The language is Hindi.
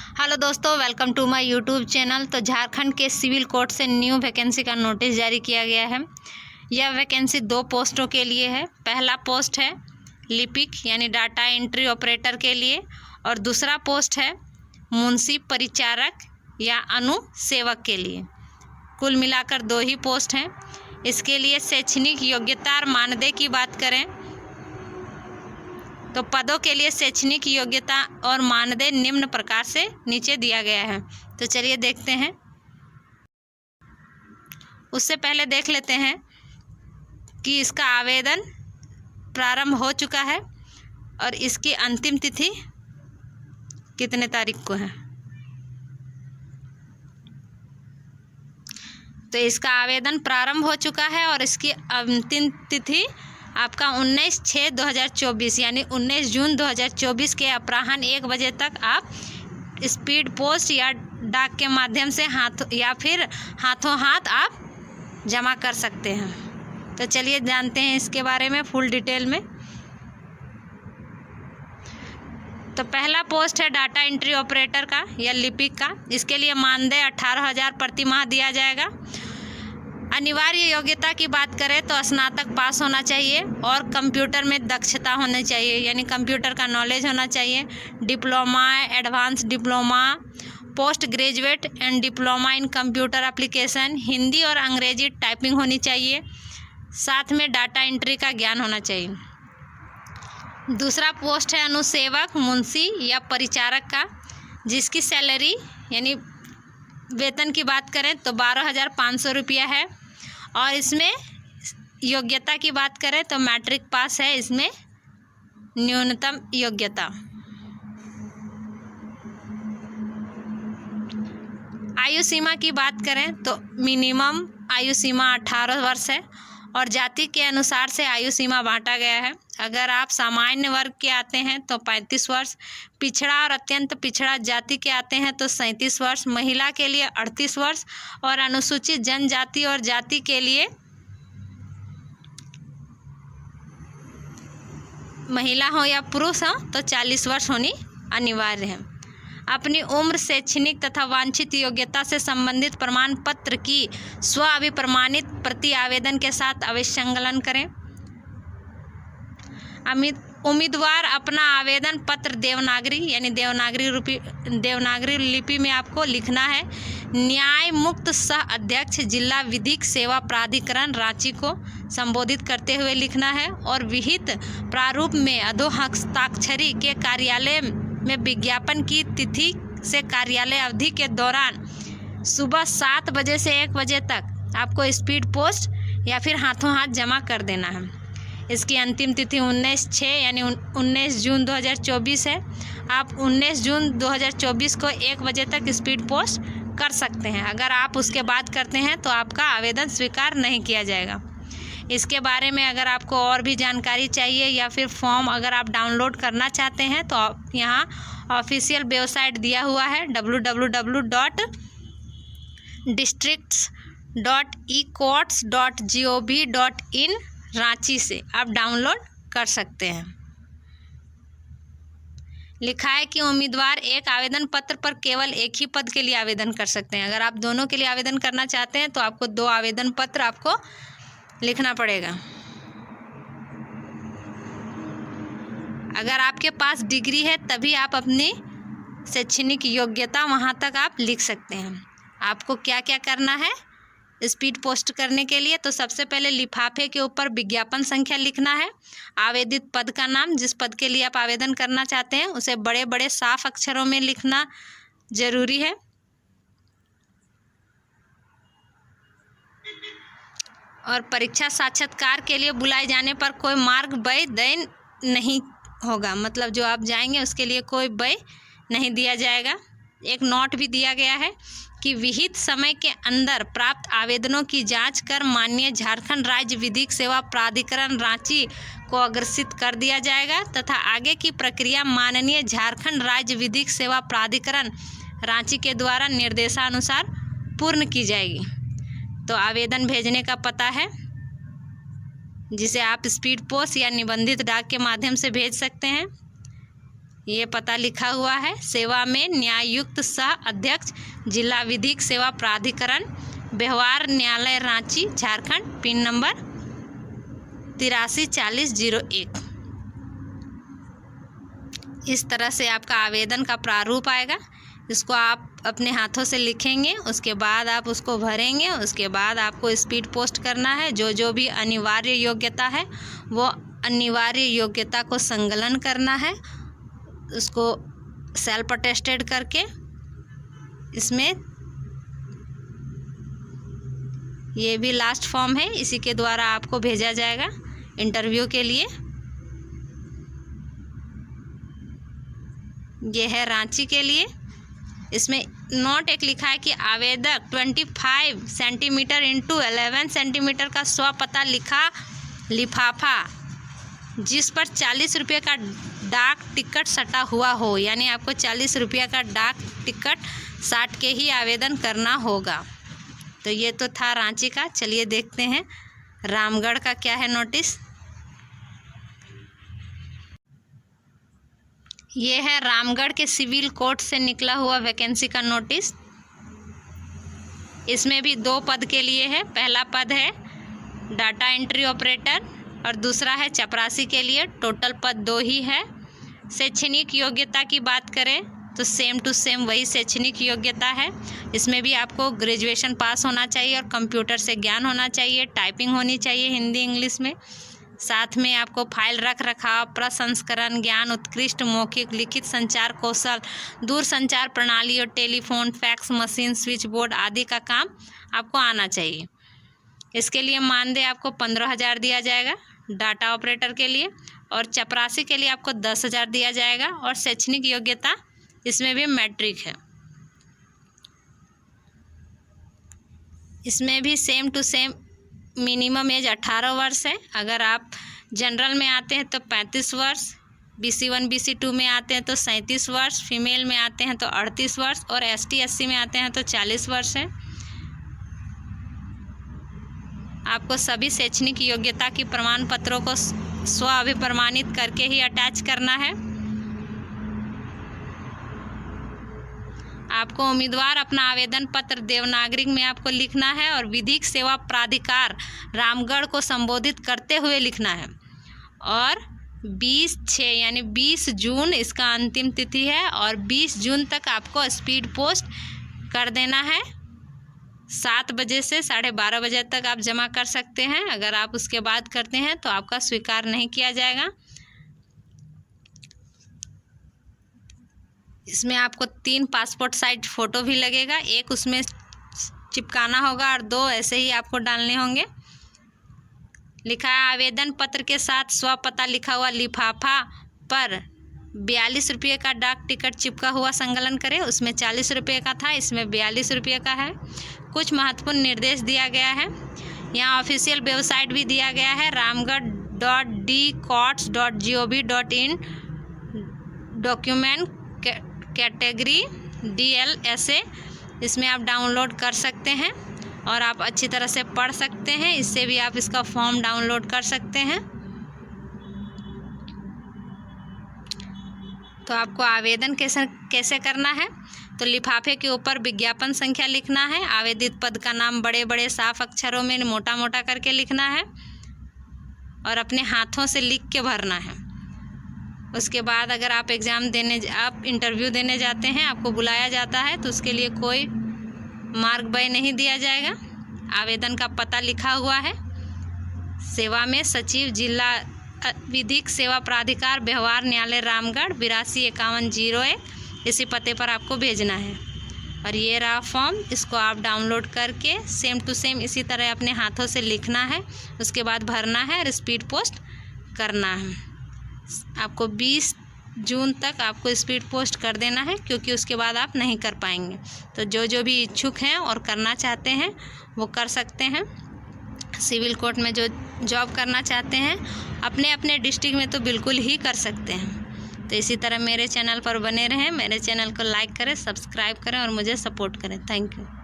हेलो दोस्तों, welcome to my YouTube channel. तो झारखंड के सिविल कोर्ट से न्यू वैकेंसी का नोटिस जारी किया गया है। यह वैकेंसी 2 पोस्टों के लिए है। पहला पोस्ट है लिपिक यानी डाटा एंट्री ऑपरेटर के लिए और दूसरा पोस्ट है मुंशी परिचारक या अनुसेवक के लिए। कुल मिलाकर 2 ही पोस्ट हैं। इसके लिए शैक्षणिक योग्यता और मानदेय की बात करें तो पदों के लिए शैक्षणिक योग्यता और मानदेय निम्न प्रकार से नीचे दिया गया है। तो चलिए देखते हैं। उससे पहले देख लेते हैं कि इसका आवेदन प्रारंभ हो चुका है और इसकी अंतिम तिथि कितने तारीख को है। तो इसका आवेदन प्रारंभ हो चुका है और इसकी अंतिम तिथि आपका 19/6/2024 यानी 19 जून 2024 के अपराह्न 1 बजे तक आप स्पीड पोस्ट या डाक के माध्यम से हाथों हाथ आप जमा कर सकते हैं। तो चलिए जानते हैं इसके बारे में फुल डिटेल में। तो पहला पोस्ट है डाटा एंट्री ऑपरेटर का या लिपिक का। इसके लिए मानदेय 18,000 प्रति माह दिया जाएगा। अनिवार्य योग्यता की बात करें तो स्नातक पास होना चाहिए और कंप्यूटर में दक्षता होनी चाहिए यानी कंप्यूटर का नॉलेज होना चाहिए। Diploma, advance diploma, post graduate and diploma in computer application, Hindi और अंग्रेजी टाइपिंग होनी चाहिए। साथ में डाटा एंट्री का ज्ञान होना चाहिए। दूसरा पोस्ट है अनुसेवक, मुंशी या परिचारक का, जिसकी सैलरी यानी वेतन की बात करें तो 12,500 रुपया है और इसमें योग्यता की बात करें तो मैट्रिक पास है इसमें न्यूनतम योग्यता। आयु सीमा की बात करें तो मिनिमम आयु सीमा 18 वर्ष है और जाति के अनुसार से आयु सीमा बांटा गया है। अगर आप सामान्य वर्ग के आते हैं तो 35 वर्ष, पिछड़ा और अत्यंत पिछड़ा जाति के आते हैं तो 37 वर्ष, महिला के लिए 38 वर्ष और अनुसूचित जनजाति और जाति के लिए महिला हो या पुरुष हो तो 40 वर्ष होनी अनिवार्य है। अपनी उम्र, शैक्षणिक तथा वांछित योग्यता से संबंधित प्रमाण पत्र की स्व अभिप्रमाणित प्रति आवेदन के साथ अवश्य संकलन करें। उम्मीदवार अपना आवेदन पत्र देवनागरी यानी देवनागरी लिपि में आपको लिखना है। न्याय मुक्त सह अध्यक्ष जिला विधिक सेवा प्राधिकरण रांची को संबोधित करते हुए लिखना है और विहित प्रारूप में अधोहस्ताक्षरी के कार्यालय में विज्ञापन की तिथि से कार्यालय अवधि के दौरान सुबह 7 बजे से 1 बजे तक आपको स्पीड पोस्ट या फिर हाथों हाथ जमा कर देना है। इसकी अंतिम तिथि 19/6 यानी 19 जून 2024 है। आप 19 जून 2024 को 1 बजे तक स्पीड पोस्ट कर सकते हैं। अगर आप उसके बाद करते हैं तो आपका आवेदन स्वीकार नहीं किया जाएगा। इसके बारे में अगर आपको और भी जानकारी चाहिए या फिर फॉर्म अगर आप डाउनलोड करना चाहते हैं तो आप यहाँ ऑफिशियल वेबसाइट दिया हुआ है www.districts.ecourts.gov.in रांची से आप डाउनलोड कर सकते हैं। लिखा है कि उम्मीदवार एक आवेदन पत्र पर केवल एक ही पद के लिए आवेदन कर सकते हैं। अगर आप दोनों के लिए आवेदन करना चाहते हैं तो आपको 2 आवेदन पत्र आपको लिखना पड़ेगा। अगर आपके पास डिग्री है तभी आप अपनी शैक्षणिक योग्यता वहाँ तक आप लिख सकते हैं। आपको क्या क्या करना है स्पीड पोस्ट करने के लिए, तो सबसे पहले लिफाफे के ऊपर विज्ञापन संख्या लिखना है। आवेदित पद का नाम, जिस पद के लिए आप आवेदन करना चाहते हैं उसे बड़े बड़े साफ अक्षरों में लिखना जरूरी है। और परीक्षा साक्षात्कार के लिए बुलाए जाने पर कोई मार्ग व्यय देय नहीं होगा, मतलब जो आप जाएंगे उसके लिए कोई व्यय नहीं दिया जाएगा। एक नोट भी दिया गया है कि विहित समय के अंदर प्राप्त आवेदनों की जांच कर माननीय झारखंड राज्य विधिक सेवा प्राधिकरण रांची को अग्रेसित कर दिया जाएगा तथा आगे की प्रक्रिया माननीय झारखंड राज्य विधिक सेवा प्राधिकरण रांची के द्वारा निर्देशानुसार पूर्ण की जाएगी। तो आवेदन भेजने का पता है जिसे आप स्पीड पोस्ट या निबंधित डाक के माध्यम से भेज सकते हैं। ये पता लिखा हुआ है। सेवा में न्यायुक्त सह अध्यक्ष जिला विधिक सेवा प्राधिकरण व्यवहार न्यायालय रांची झारखंड। Pin number 834001। इस तरह से आपका आवेदन का प्रारूप आएगा। इसको आप अपने हाथों से लिखेंगे, उसके बाद आप उसको भरेंगे। उसके बाद आपको स्पीड पोस्ट करना है। जो भी अनिवार्य योग्यता है वो अनिवार्य योग्यता को संकलन करना है, उसको सेल्फ अटेस्टेड करके इसमें ये भी लास्ट फॉर्म है, इसी के द्वारा आपको भेजा जाएगा इंटरव्यू के लिए। ये है रांची के लिए। इसमें नोट एक लिखा है कि आवेदक 25 सेंटीमीटर इंटू 11 सेंटीमीटर का स्वपता लिखा लिफाफा जिस पर 40 रुपये का डाक टिकट सटा हुआ हो, यानी आपको 40 रुपये का डाक टिकट साट के ही आवेदन करना होगा। तो ये तो था रांची का। चलिए देखते हैं रामगढ़ का क्या है नोटिस। ये है रामगढ़ के सिविल कोर्ट से निकला हुआ वैकेंसी का नोटिस। इसमें भी 2 पद के लिए है। पहला पद है डाटा एंट्री ऑपरेटर और दूसरा है चपरासी के लिए। टोटल पद 2 ही है। शैक्षणिक योग्यता की बात करें तो सेम टू सेम वही शैक्षणिक योग्यता है। इसमें भी आपको ग्रेजुएशन पास होना चाहिए और कंप्यूटर से ज्ञान होना चाहिए, टाइपिंग होनी चाहिए हिंदी इंग्लिश में। साथ में आपको फाइल रख रखाव, प्रसंस्करण ज्ञान, उत्कृष्ट मौखिक लिखित संचार कौशल, दूर संचार प्रणाली और telephone, fax machine, switch board आदि का काम आपको आना चाहिए। इसके लिए मानदेय आपको 15,000 दिया जाएगा डाटा ऑपरेटर के लिए, और चपरासी के लिए आपको 10,000 दिया जाएगा। और शैक्षणिक योग्यता इसमें भी मैट्रिक है। इसमें भी same to same minimum age 18 वर्ष है। अगर आप जनरल में आते हैं तो 35 वर्ष, BC1 BC2 में आते हैं तो 37 वर्ष, फीमेल में आते हैं तो 38 वर्ष और ST SC में आते हैं तो 40 वर्ष है। आपको सभी शैक्षणिक योग्यता की प्रमाण पत्रों को स्व अभिप्रमाणित करके ही अटैच करना है। आपको उम्मीदवार अपना आवेदन पत्र देवनागरिक में आपको लिखना है और विधिक सेवा प्राधिकार रामगढ़ को संबोधित करते हुए लिखना है। और 20/6 यानी 20 जून इसका अंतिम तिथि है और 20 जून तक आपको स्पीड पोस्ट कर देना है। 7 बजे से 12:30 बजे तक आप जमा कर सकते हैं। अगर आप उसके बाद करते हैं तो आपका स्वीकार नहीं किया जाएगा। इसमें आपको 3 पासपोर्ट साइज फ़ोटो भी लगेगा, एक उसमें चिपकाना होगा और 2 ऐसे ही आपको डालने होंगे। लिखा है आवेदन पत्र के साथ स्वपता लिखा हुआ लिफाफा पर 42 रुपये का डाक टिकट चिपका हुआ संकलन करें। उसमें 40 रुपये का था, इसमें 42 रुपये का है। कुछ महत्वपूर्ण निर्देश दिया गया है। यहाँ ऑफिशियल वेबसाइट भी दिया गया है ramgarh.dcots.gov.in डॉक्यूमेंट कैटेगरी DLSA। इसमें आप डाउनलोड कर सकते हैं और आप अच्छी तरह से पढ़ सकते हैं। इससे भी आप इसका फॉर्म डाउनलोड कर सकते हैं। तो आपको आवेदन कैसे करना है, तो लिफाफे के ऊपर विज्ञापन संख्या लिखना है। आवेदित पद का नाम बड़े बड़े साफ अक्षरों में मोटा मोटा करके लिखना है और अपने हाथों से लिख के भरना है। उसके बाद अगर आप आप इंटरव्यू देने जाते हैं, आपको बुलाया जाता है, तो उसके लिए कोई मार्क व्यय नहीं दिया जाएगा। आवेदन का पता लिखा हुआ है, सेवा में सचिव जिला विधिक सेवा प्राधिकार व्यवहार न्यायालय रामगढ़ 825101, इसी पते पर आपको भेजना है। और ये रहा फॉर्म, इसको आप डाउनलोड करके सेम टू सेम इसी तरह अपने हाथों से लिखना है, उसके बाद भरना है और स्पीड पोस्ट करना है। आपको 20 जून तक आपको स्पीड पोस्ट कर देना है, क्योंकि उसके बाद आप नहीं कर पाएंगे। तो जो भी इच्छुक हैं और करना चाहते हैं वो कर सकते हैं। सिविल कोर्ट में जो जॉब करना चाहते हैं अपने अपने डिस्ट्रिक्ट में तो बिल्कुल ही कर सकते हैं। तो इसी तरह मेरे चैनल पर बने रहें, मेरे चैनल को लाइक करें, सब्सक्राइब करें और मुझे सपोर्ट करें। Thank you.